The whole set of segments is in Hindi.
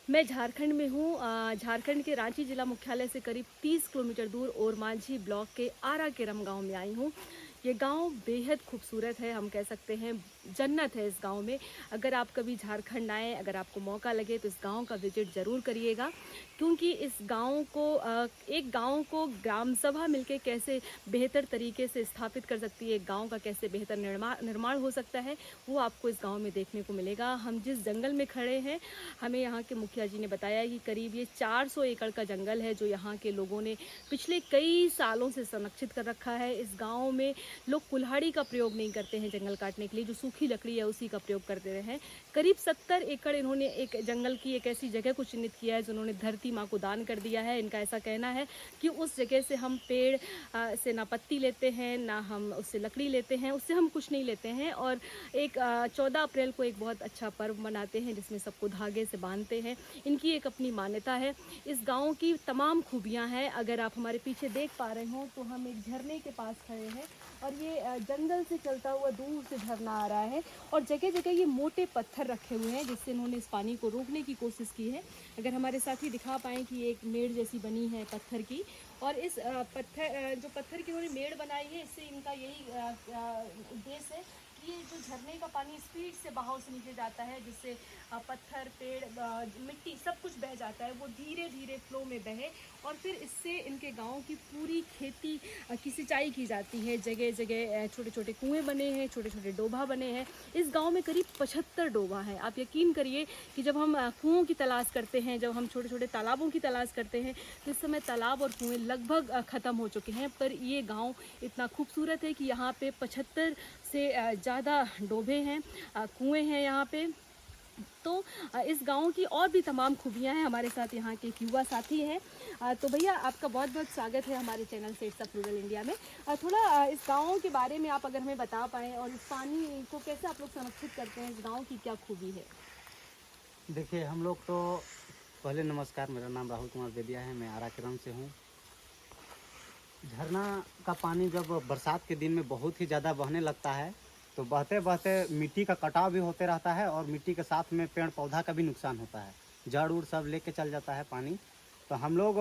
मैं झारखंड में हूँ। झारखंड के रांची जिला मुख्यालय से करीब 30 किलोमीटर दूर ओरमांझी ब्लॉक के आरा केरम गांव में आई हूँ। ये गांव बेहद खूबसूरत है, हम कह सकते हैं जन्नत है इस गांव में। अगर आप कभी झारखंड आएँ, अगर आपको मौका लगे तो इस गांव का विजिट ज़रूर करिएगा, क्योंकि इस गांव को एक गांव को ग्राम सभा मिलके कैसे बेहतर तरीके से स्थापित कर सकती है, एक गांव का कैसे बेहतर निर्माण हो सकता है, वो आपको इस गांव में देखने को मिलेगा। हम जिस जंगल में खड़े हैं, हमें यहाँ के मुखिया जी ने बताया कि करीब ये 400 एकड़ का जंगल है जो यहाँ के लोगों ने पिछले कई सालों से संरक्षित कर रखा है। इस गांव में लोग कुल्हाड़ी का प्रयोग नहीं करते हैं जंगल काटने के लिए, जो सूखी लकड़ी है उसी का प्रयोग करते रहे हैं। करीब 70 एकड़ इन्होंने एक जंगल की एक ऐसी जगह को चिन्हित किया है जिन्होंने धरती माँ को दान कर दिया है। इनका ऐसा कहना है कि उस जगह से हम पेड़ से ना पत्ती लेते हैं, ना हम उससे लकड़ी लेते हैं, उससे हम कुछ नहीं लेते हैं। और एक 14 अप्रैल को एक बहुत अच्छा पर्व मनाते हैं जिसमें सबको धागे से बांधते हैं। इनकी एक अपनी मान्यता है। इस गांव की तमाम खूबियां हैं। अगर आप हमारे पीछे देख पा रहे हो तो हम एक झरने के पास खड़े हैं और ये जंगल से चलता हुआ दूर से झरना आ रहा है और जगह जगह ये मोटे पत्थर रखे हुए हैं जिससे इन्होंने इस पानी को रोकने की कोशिश की है। अगर हमारे साथी दिखा पाएँ कि ये एक मेड़ जैसी बनी है पत्थर की, और इस जो पत्थर की उन्होंने मेड़ बनाई है, इससे इनका यही उद्देश्य है कि ये जो झरने का पानी स्पीड से बहाव से नीचे जाता है, जिससे पत्थर, पेड़, मिट्टी सब कुछ बह जाता है, वो धीरे धीरे फ्लो में बहे और फिर इससे इनके गांव की पूरी खेती की सिंचाई की जाती है। जगह जगह छोटे छोटे कुएं बने हैं, छोटे छोटे डोभा बने हैं। इस गांव में करीब 75 डोभा हैं। आप यकीन करिए कि जब हम कुओं की तलाश करते हैं, जब हम छोटे छोटे तालाबों की तलाश करते हैं, तो इस समय तालाब और कुएं लगभग ख़त्म हो चुके हैं। पर ये गांव इतना खूबसूरत है कि यहाँ पे 75 से ज़्यादा डोभे हैं, कुएं हैं यहाँ पे। तो इस गांव की और भी तमाम खूबियां हैं। हमारे साथ यहाँ के एक युवा साथी हैं। तो भैया, आपका बहुत बहुत स्वागत है हमारे channel sets of rural India में। थोड़ा इस गांव के बारे में आप अगर हमें बता पाएँ और इस पानी को कैसे आप लोग संरक्षित करते हैं, इस गांव की क्या खूबी है? देखिए, हम लोग तो पहले नमस्कार, मेरा नाम राहुल कुमार बेदिया है, मैं आरा केरम से हूँ। झरना का पानी जब बरसात के दिन में बहुत ही ज़्यादा बहने लगता है तो बहते बहते मिट्टी का कटाव भी होते रहता है और मिट्टी के साथ में पेड़ पौधा का भी नुकसान होता है, जड़ उड़ सब लेके चल जाता है पानी। तो हम लोग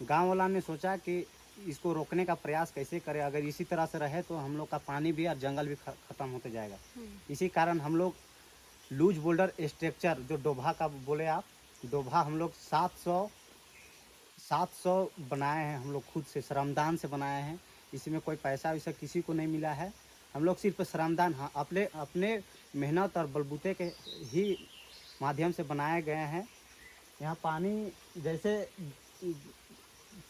गांव वाला ने सोचा कि इसको रोकने का प्रयास कैसे करें, अगर इसी तरह से रहे तो हम लोग का पानी भी और जंगल भी ख़त्म होते जाएगा। इसी कारण हम लोग लूज बोल्डर स्ट्रक्चर, जो डोभा का बोले आप, डोभा हम लोग 700 बनाए हैं। हम लोग खुद से श्रमदान से बनाए हैं। इसमें कोई पैसा वैसा किसी को नहीं मिला है। हम लोग सिर्फ श्रमदान, हाँ, अपने अपने मेहनत और बलबूते के ही माध्यम से बनाए गए हैं। यहाँ पानी जैसे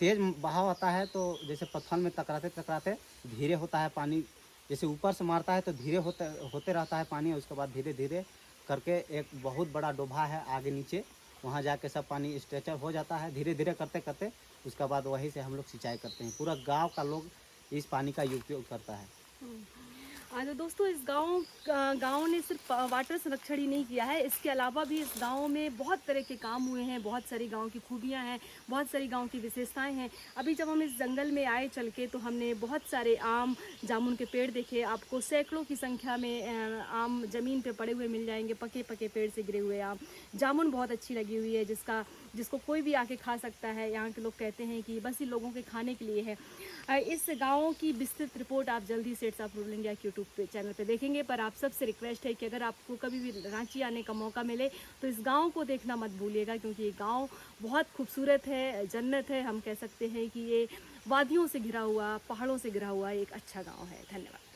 तेज बहाव आता है तो जैसे पत्थर में टकराते टकराते धीरे होता है पानी, जैसे ऊपर से मारता है तो धीरे होते रहता है पानी, और उसके बाद धीरे धीरे करके एक बहुत बड़ा डोभा है आगे नीचे, वहाँ जाके सब पानी स्ट्रेचर हो जाता है धीरे धीरे करते करते। उसके बाद वहीं से हम लोग सिंचाई करते हैं। पूरा गांव का लोग इस पानी का उपयोग करता है। तो दोस्तों, इस गांव ने सिर्फ वाटर संरक्षण ही नहीं किया है, इसके अलावा भी इस गांव में बहुत तरह के काम हुए हैं। बहुत सारी गांव की खूबियां हैं, बहुत सारी गांव की विशेषताएं हैं। अभी जब हम इस जंगल में आए चल के, तो हमने बहुत सारे आम जामुन के पेड़ देखे। आपको सैकड़ों की संख्या में आम ज़मीन पे पड़े हुए मिल जाएंगे, पके पके पेड़ से गिरे हुए आम। जामुन बहुत अच्छी लगी हुई है, जिसको कोई भी आके खा सकता है। यहाँ के लोग कहते हैं कि बस ये लोगों के खाने के लिए है। इस गाँव की विस्तृत रिपोर्ट आप जल्दी सेट्स ऑफ रूरल इंडिया के यूट्यूब चैनल पे देखेंगे। पर आप सबसे रिक्वेस्ट है कि अगर आपको कभी भी रांची आने का मौका मिले तो इस गांव को देखना मत भूलिएगा, क्योंकि ये गांव बहुत खूबसूरत है, जन्नत है। हम कह सकते हैं कि ये वादियों से घिरा हुआ, पहाड़ों से घिरा हुआ एक अच्छा गांव है। धन्यवाद।